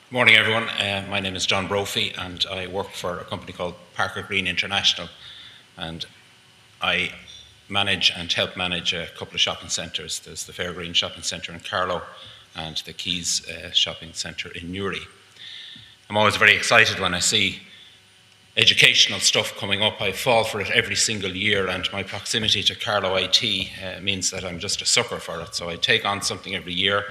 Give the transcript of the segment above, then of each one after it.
Morning, everyone. My name is John Brophy, and I work for a company called Parker Green International. And I manage and help manage a couple of shopping centres. There's the Fairgreen Shopping Centre in Carlow and the Keys Shopping Centre in Newry. I'm always very excited when I see educational stuff coming up. I fall for it every single year, and my proximity to Carlow IT means that I'm just a sucker for it. So I take on something every year.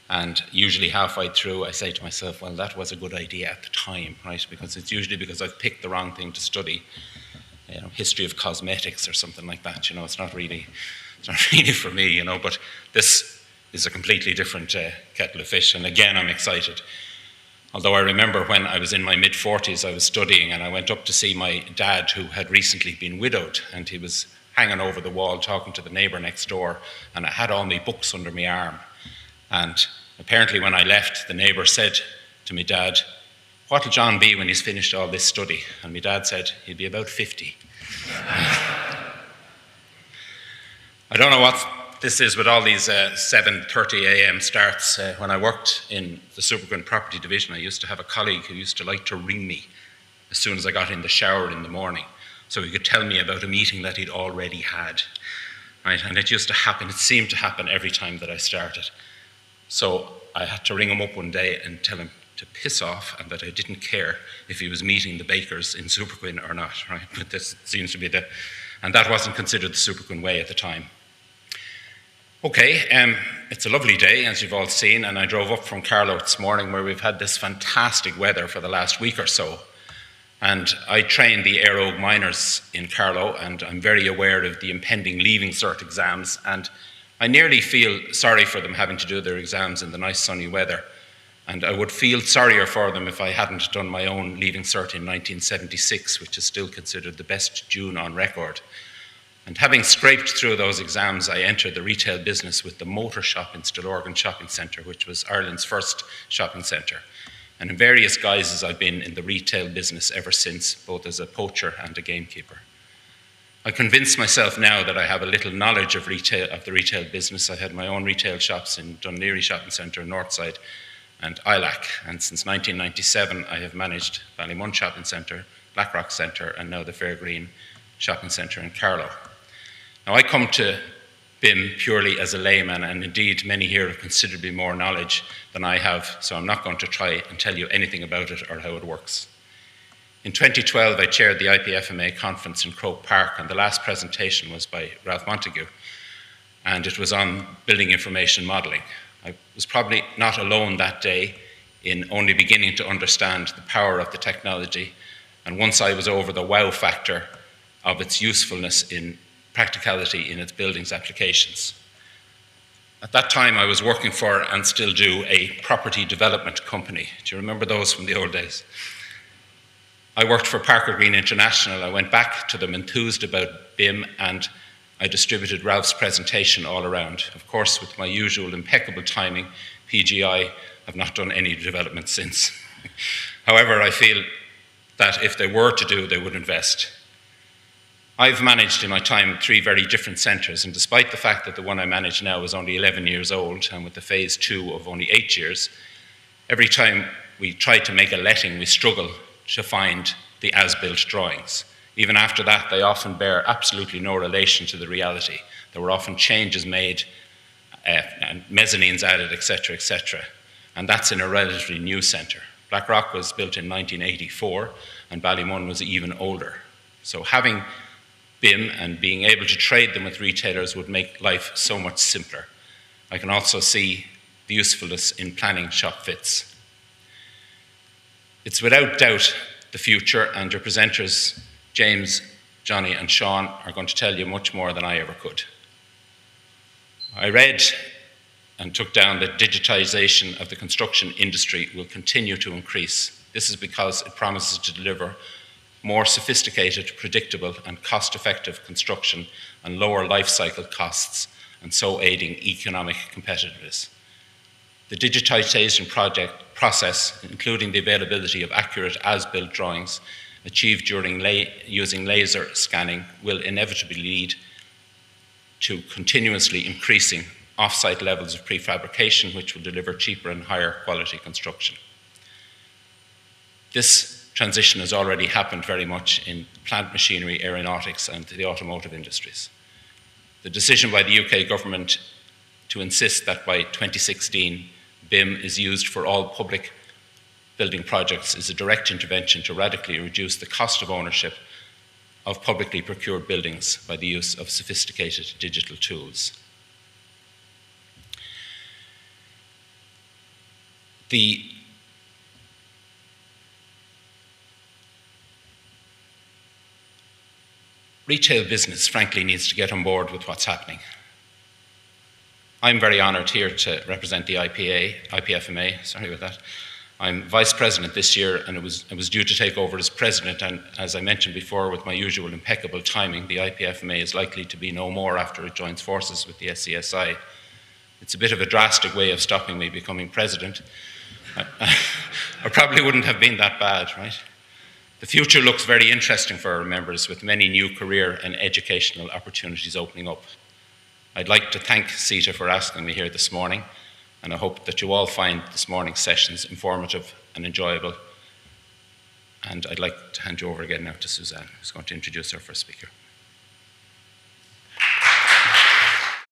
And usually halfway through, I say to myself, well, that was a good idea at the time, right? Because it's usually because I've picked the wrong thing to study, history of cosmetics or something like that. It's not really for me, but this is a completely different kettle of fish. And again, I'm excited. Although I remember when I was in my mid-40s, I was studying, and I went up to see my dad, who had recently been widowed, and he was hanging over the wall talking to the neighbour next door, and I had all my books under my arm. And apparently when I left, the neighbour said to my dad, "What'll John be when he's finished all this study?" And my dad said, "He'll be about 50. I don't know what this is with all these 7:30 a.m. starts. When I worked in the Supergrund property division, I used to have a colleague who used to like to ring me as soon as I got in the shower in the morning, so he could tell me about a meeting that he'd already had. Right? And it used to happen, it seemed to happen every time that I started. So I had to ring him up one day and tell him to piss off, and that I didn't care if he was meeting the bakers in Supergrund or not, right? But this seems to be and that wasn't considered the Supergrund way at the time. Okay, it's a lovely day, as you've all seen, and I drove up from Carlow this morning, where we've had this fantastic weather for the last week or so. And I train the Aero miners in Carlow, and I'm very aware of the impending Leaving Cert exams, and I nearly feel sorry for them having to do their exams in the nice sunny weather. And I would feel sorrier for them if I hadn't done my own Leaving Cert in 1976, which is still considered the best June on record. And having scraped through those exams, I entered the retail business with the motor shop in Stillorgan Shopping Centre, which was Ireland's first shopping centre. And in various guises, I've been in the retail business ever since, both as a poacher and a gamekeeper. I convince myself now that I have a little knowledge of the retail business. I had my own retail shops in Dun Laoghaire Shopping Centre, Northside, and Ilac. And since 1997, I have managed Ballymun Shopping Centre, Blackrock Centre, and now the Fairgreen Shopping Centre in Carlow. Now, I come to BIM purely as a layman, and indeed many here have considerably more knowledge than I have, so I'm not going to try and tell you anything about it or how it works. In 2012, I chaired the IPFMA conference in Croke Park, and the last presentation was by Ralph Montague, and it was on building information modelling. I was probably not alone that day in only beginning to understand the power of the technology, and once I was over the wow factor of its usefulness in practicality in its buildings applications. At that time, I was working for, and still do, a property development company. Do you remember those from the old days? I worked for Parker Green International. I went back to them enthused about BIM, and I distributed Ralph's presentation all around. Of course, with my usual impeccable timing, PGI have not done any development since. However, I feel that if they were to do, they would invest. I've managed in my time 3 very different centres, and despite the fact that the one I manage now is only 11 years old, and with the phase 2 of only 8 years, every time we try to make a letting, we struggle to find the as-built drawings. Even after that, they often bear absolutely no relation to the reality. There were often changes made, and mezzanines added, etc., etc. And that's in a relatively new centre. Blackrock was built in 1984, and Ballymun was even older. So having BIM and being able to trade them with retailers would make life so much simpler. I can also see the usefulness in planning shop fits. It's without doubt the future, and your presenters, James, Johnny, and Sean, are going to tell you much more than I ever could. I read and took down that digitisation of the construction industry will continue to increase. This is because it promises to deliver more sophisticated, predictable, and cost-effective construction and lower life cycle costs, and so aiding economic competitiveness. The digitisation process, including the availability of accurate as-built drawings achieved during using laser scanning, will inevitably lead to continuously increasing off-site levels of prefabrication, which will deliver cheaper and higher quality construction. This transition has already happened very much in plant machinery, aeronautics, and the automotive industries. The decision by the UK government to insist that by 2016 BIM is used for all public building projects is a direct intervention to radically reduce the cost of ownership of publicly procured buildings by the use of sophisticated digital tools. The retail business, frankly, needs to get on board with what's happening. I'm very honoured here to represent the IPFMA, sorry about that. I'm vice president this year, and I was due to take over as president, and as I mentioned before, with my usual impeccable timing, the IPFMA is likely to be no more after it joins forces with the SCSI. It's a bit of a drastic way of stopping me becoming president. I probably wouldn't have been that bad, right? The future looks very interesting for our members, with many new career and educational opportunities opening up. I'd like to thank CITA for asking me here this morning, and I hope that you all find this morning's sessions informative and enjoyable. And I'd like to hand you over again now to Suzanne, who's going to introduce our first speaker.